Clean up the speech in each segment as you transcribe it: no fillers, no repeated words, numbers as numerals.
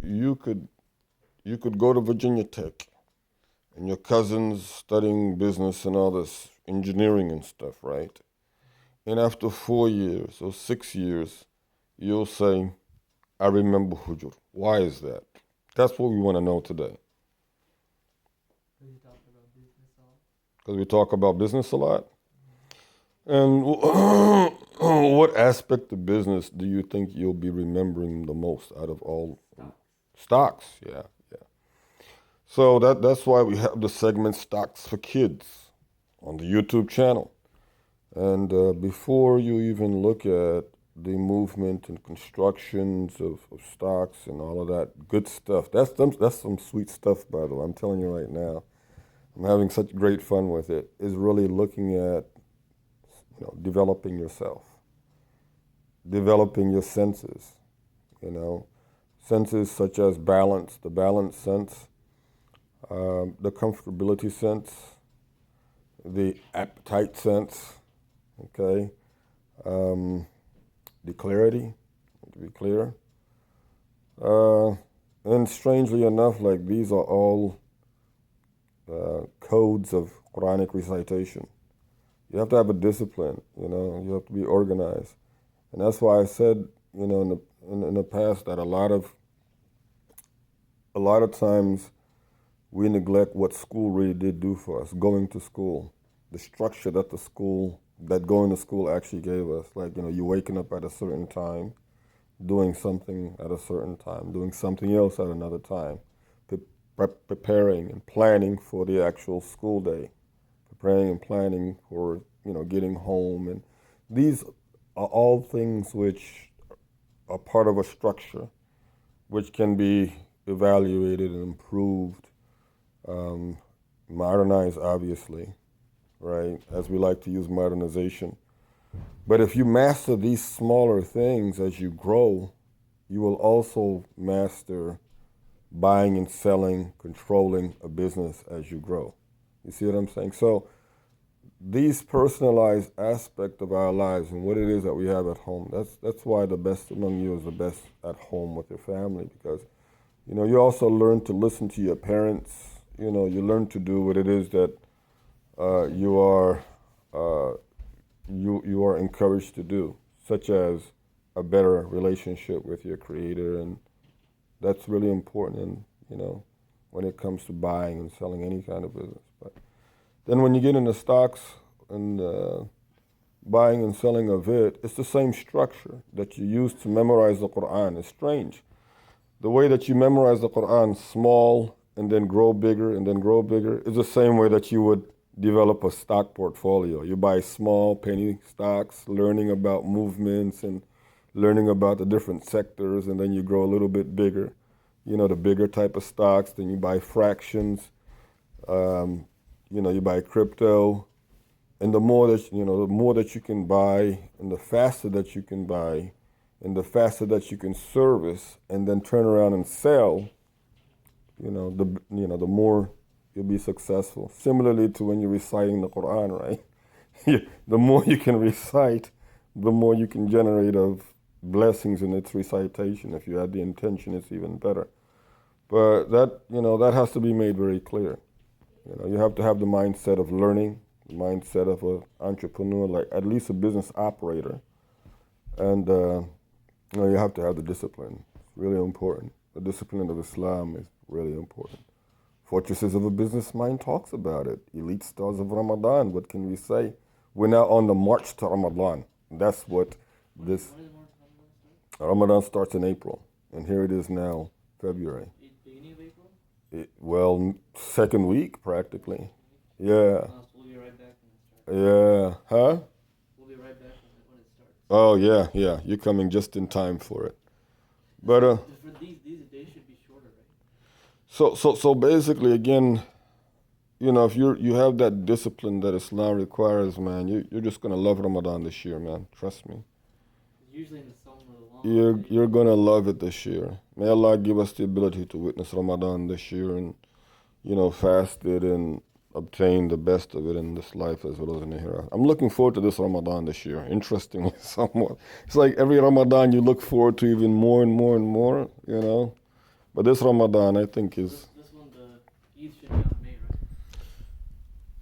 you could go to Virginia Tech, and your cousin's studying business and all this engineering and stuff, right? And after 4 years or 6 years, you'll say, I remember Hujur. Why is that? That's what we want to know today. Because you talk about business all. Because we talk about business a lot. And what aspect of business do you think you'll be remembering the most out of all stocks? Yeah, yeah. So that's why we have the segment Stocks for Kids on the YouTube channel. And before you even look at the movement and constructions of stocks and all of that good stuff, that's some sweet stuff, by the way. I'm telling you right now. I'm having such great fun with it. Is really looking at developing yourself, developing your senses. You know, senses such as balance, the balance sense, the comfortability sense, the appetite sense. Okay, the clarity, to be clear. And strangely enough, like these are all codes of Quranic recitation. You have to have a discipline, you have to be organized. And that's why I said, in the past that a lot of times we neglect what school really did do for us, going to school, the structure that going to school actually gave us. Like, you waking up at a certain time, doing something at a certain time, doing something else at another time, preparing and planning for the actual school day, preparing and planning for, getting home. And these are all things which are part of a structure which can be evaluated and improved, modernized, obviously, right? As we like to use modernization. But if you master these smaller things as you grow, you will also master buying and selling, controlling a business as you grow. You see what I'm saying? So these personalized aspect of our lives and what it is that we have at home, that's why the best among you is the best at home with your family, because you also learn to listen to your parents. You learn to do what it is that you are encouraged to do, such as a better relationship with your creator. And that's really important when it comes to buying and selling any kind of business. But then when you get into stocks and buying and selling of it, it's the same structure that you use to memorize the Quran. It's strange. The way that you memorize the Quran, small and then grow bigger and then grow bigger, is the same way that you would develop a stock portfolio. You buy small penny stocks, learning about movements and learning about the different sectors, and then you grow a little bit bigger. The bigger type of stocks, then you buy fractions, you buy crypto. And the more that you can buy, and the faster that you can buy, and the faster that you can service and then turn around and sell, the more you'll be successful. Similarly to when you're reciting the Quran, right? The more you can recite, the more you can generate of blessings in its recitation. If you have the intention, it's even better. But that has to be made very clear. You have to have the mindset of learning, the mindset of an entrepreneur, like at least a business operator. And you have to have the discipline. It's really important. The discipline of Islam is really important. Fortresses of a Business Mind talks about it. Elite Stars of Ramadan. What can we say? We're now on the march to Ramadan. That's what this Ramadan starts in April, and here it is now, February. Beginning of April? Well, second week practically. Yeah. We'll be right back when it starts. Yeah. Huh? We'll be right back when it starts. Oh yeah. You're coming just in time for it. But For these days should be shorter, right? So basically, again, if you have that discipline that Islam requires, man, you're just gonna love Ramadan this year, man. Trust me. Usually in the summer, You're gonna love it this year. May Allah give us the ability to witness Ramadan this year and fast it and obtain the best of it in this life as well as in the hereafter. I'm looking forward to this Ramadan this year. Interestingly, somewhat, it's like every Ramadan you look forward to even more and more and more. But this Ramadan, I think, is... This one, the Eid should be on May, right?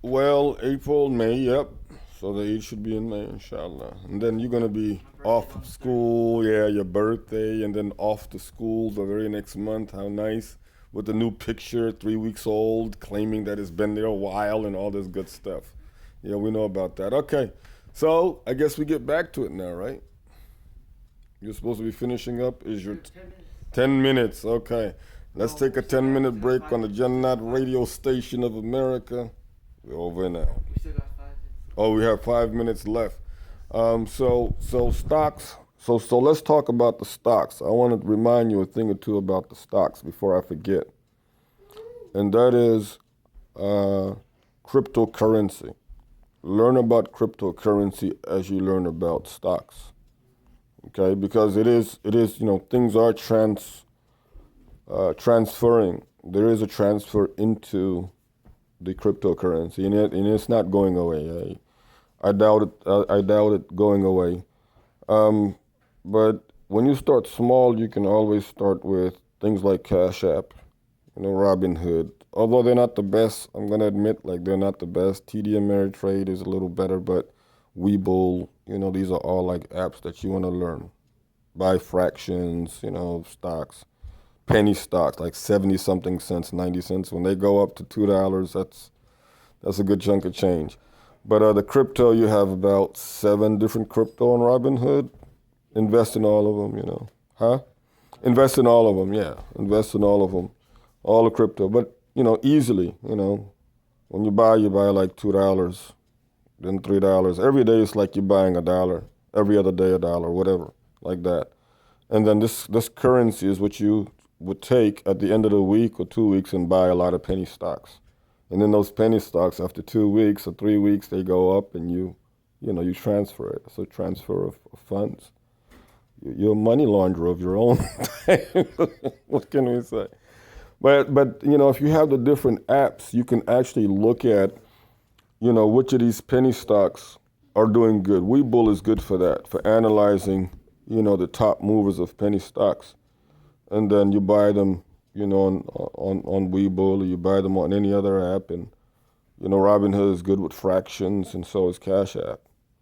Well, April, May, yep. So the Eid should be in May, inshallah. And then you're going to be off of school, yeah, your birthday, and then off to school the very next month. How nice. With the new picture, 3 weeks old, claiming that it's been there a while and all this good stuff. Yeah, we know about that. Okay, so I guess we get back to it now, right? You're supposed to be finishing up. Is your 10 minutes. 10 minutes? Okay. Let's take a 10-minute break on the Jannat radio station of America. We're over now. We still got 5 minutes. Oh, we have 5 minutes left. So stocks. So let's talk about the stocks. I want to remind you a thing or two about the stocks before I forget. And that is cryptocurrency. Learn about cryptocurrency as you learn about stocks. Okay, because it is, things are transferring. There is a transfer into the cryptocurrency, and it's not going away. I doubt it going away. But when you start small, you can always start with things like Cash App, Robinhood. Although they're not the best, I'm going to admit, they're not the best. TD Ameritrade is a little better, but Webull, these are all apps that you want to learn. Buy fractions, stocks, penny stocks, 70-something cents, 90 cents. When they go up to $2, that's a good chunk of change. But the crypto, you have about 7 different crypto on Robinhood. Invest in all of them, Invest in all of them, yeah. Invest in all of them, all the crypto. But, easily, when you buy $2, then $3. Every day it's like you're buying $1. Every other day $1, whatever, like that. And then this currency is what you would take at the end of the week or 2 weeks and buy a lot of penny stocks. And then those penny stocks, after 2 weeks or 3 weeks, they go up and you transfer it. It's a transfer of funds. You're a money launderer of your own. What can we say? But if you have the different apps, you can actually look at, which of these penny stocks are doing good. Webull is good for that, for analyzing, the top movers of penny stocks. And then you buy them, on Webull, or you buy them on any other app. And, Robinhood is good with fractions, and so is Cash App.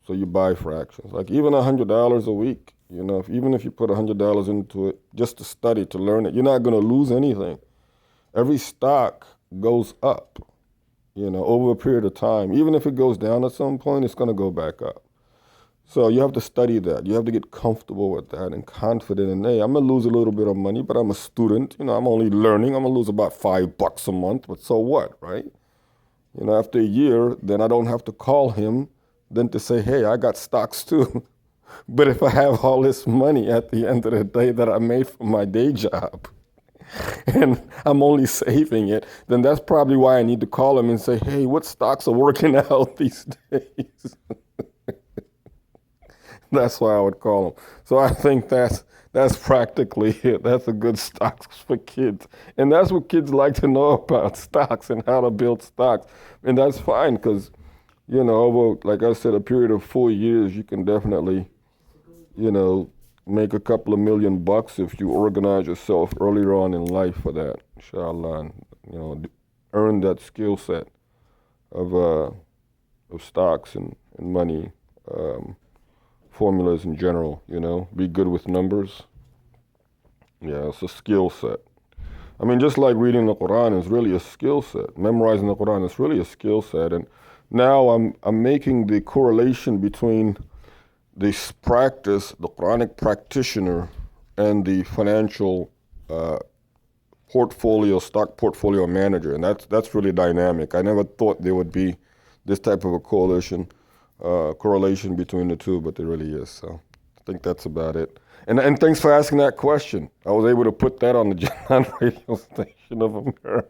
So you buy fractions. Even $100 a week, even if you put $100 into it just to study, to learn it, you're not going to lose anything. Every stock goes up, over a period of time. Even if it goes down at some point, it's going to go back up. So you have to study that. You have to get comfortable with that and confident in, hey, I'm going to lose a little bit of money, but I'm a student. I'm only learning. I'm going to lose about $5 a month, but so what, right? After a year, then I don't have to call him then to say, hey, I got stocks too. But if I have all this money at the end of the day that I made from my day job, and I'm only saving it, then that's probably why I need to call him and say, hey, what stocks are working out these days? That's why I would call him. So I think that's practically it. That's a good stocks for kids. And that's what kids like to know about, stocks and how to build stocks. And that's fine because, over, like I said, a period of 4 years, you can definitely, make a couple of $1 million if you organize yourself earlier on in life for that, inshallah, and, earn that skill set of stocks and money, formulas in general, be good with numbers. Yeah, it's a skill set. I mean, just like reading the Quran is really a skill set. Memorizing the Quran is really a skill set. And now I'm making the correlation between this practice, the Quranic practitioner, and the financial stock portfolio manager. And that's really dynamic. I never thought there would be this type of a correlation between the two, but there really is. So I think that's about it. And thanks for asking that question. I was able to put that on the Jannat radio station of America.